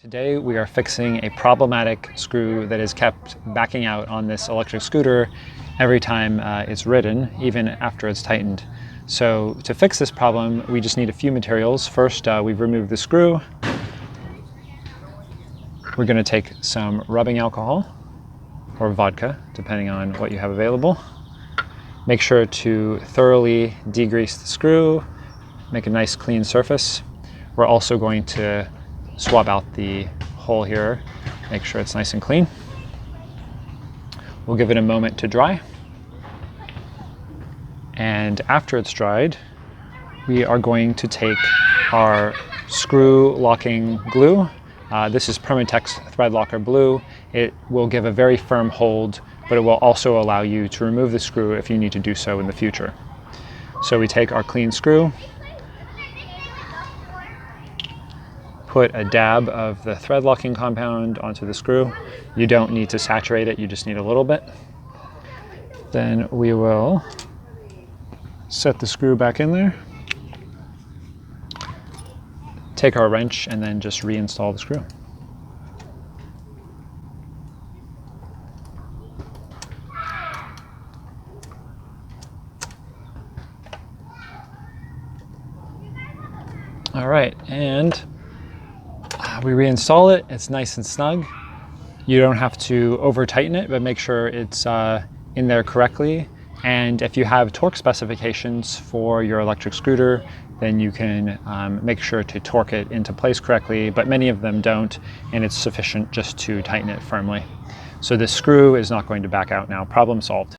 Today we are fixing a problematic screw that is kept backing out on this electric scooter every time it's ridden, even after it's tightened. So to fix this problem, we just need a few materials. First, we've removed the screw. We're going to take some rubbing alcohol or vodka, depending on what you have available. Make sure to thoroughly degrease the screw, make a nice clean surface. We're also going to swab out the hole here, make sure it's nice and clean. We'll give it a moment to dry. And after it's dried, we are going to take our screw locking glue. This is Permatex Thread Locker Blue. It will give a very firm hold, but it will also allow you to remove the screw if you need to do so in the future. So we take our clean screw, put a dab of the thread locking compound onto the screw. You don't need to saturate it, you just need a little bit. Then we will set the screw back in there, take our wrench, and then just reinstall the screw. All right, and we reinstall it. It's nice and snug. You don't have to over tighten it, but make sure it's in there correctly. And if you have torque specifications for your electric scooter, then you can make sure to torque it into place correctly, but many of them don't, and it's sufficient just to tighten it firmly. So this screw is not going to back out now. Problem solved.